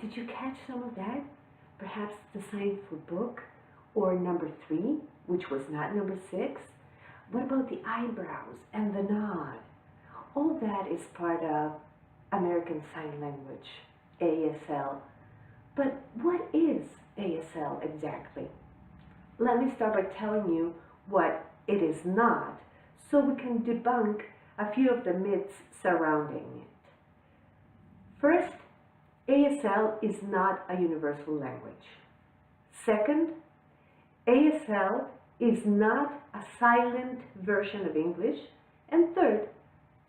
Did you catch some of that? Perhaps the sign for book, or number 3, which was not number 6? What about the eyebrows and the nod? All that is part of American Sign Language, ASL. But what is ASL exactly? Let me start by telling you what it is not, so we can debunk a few of the myths surrounding it. First, ASL is not a universal language. Second, ASL is not a silent version of English. And third,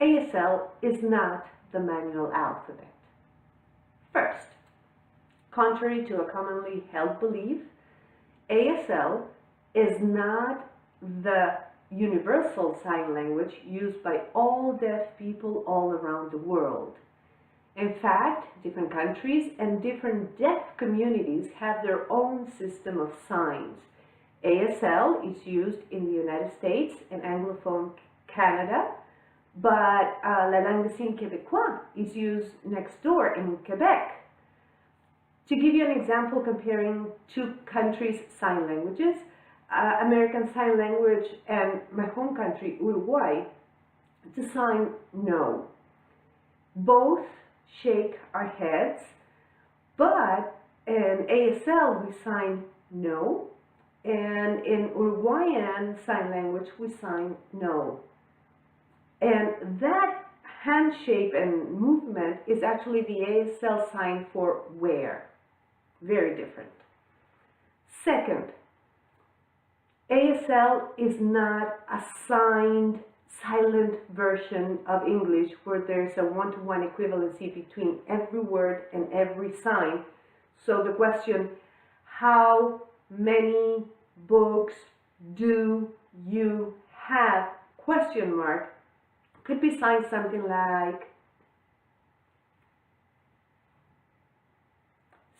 ASL is not the manual alphabet. First, contrary to a commonly held belief, ASL is not the universal sign language used by all deaf people all around the world. In fact, different countries and different deaf communities have their own system of signs. ASL is used in the United States and Anglophone Canada, but la langue des signes québécois is used next door in Quebec. To give you an example comparing two countries' sign languages, American Sign Language and my home country, Uruguay, to sign no. Both shake our heads, but in ASL we sign no, and in Uruguayan Sign Language we sign no. And that hand shape and movement is actually the ASL sign for where. Very different. Second, ASL is not a signed silent version of English where there's a one-to-one equivalency between every word and every sign. So the question, how many books do you have? Question mark, could be signed something like.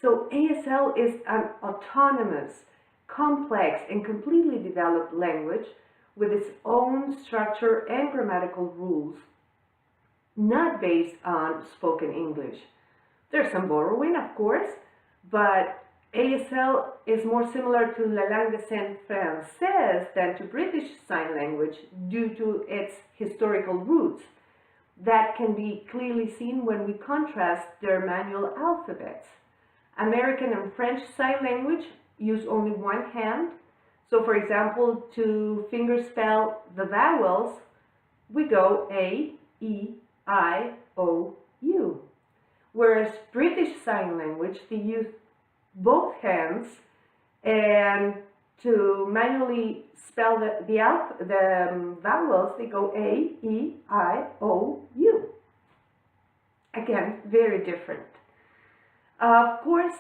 So ASL is an autonomous, complex, and completely developed language with its own structure and grammatical rules, not based on spoken English. There's some borrowing, of course, but ASL is more similar to la langue des signes française than to British Sign Language due to its historical roots. That can be clearly seen when we contrast their manual alphabets. American and French Sign Language use only one hand. So for example, to fingerspell the vowels, we go A, E, I, O, U. Whereas British Sign Language, they use both hands, and to manually spell the vowels, they go A, E, I, O, U. Again, very different. Of course,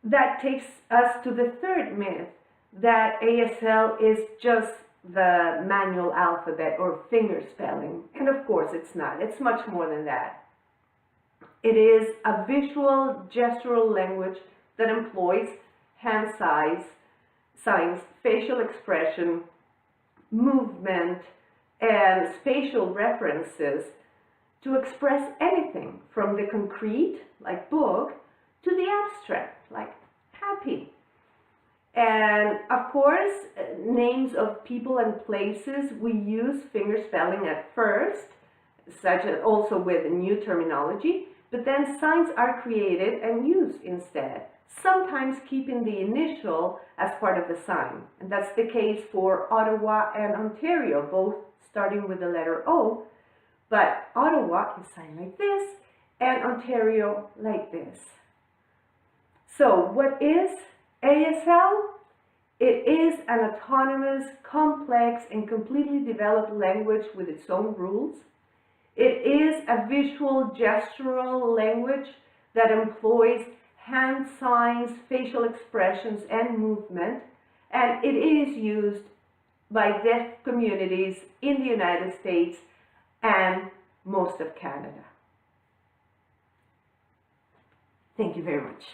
that takes us to the third myth, that ASL is just the manual alphabet or finger spelling. And of course it's not. It's much more than that. It is a visual gestural language that employs hand signs, facial expression, movement, and spatial references to express anything from the concrete, like book, to the abstract, like happy. And of course, names of people and places, we use finger spelling at first, such as also with new terminology, but then signs are created and used instead, sometimes keeping the initial as part of the sign. And that's the case for Ottawa and Ontario, both starting with the letter O, but Ottawa is signed like this, and Ontario like this. So what is ASL? It is an autonomous, complex, and completely developed language with its own rules. It is a visual, gestural language that employs hand signs, facial expressions, and movement, and it is used by deaf communities in the United States and most of Canada. Thank you very much.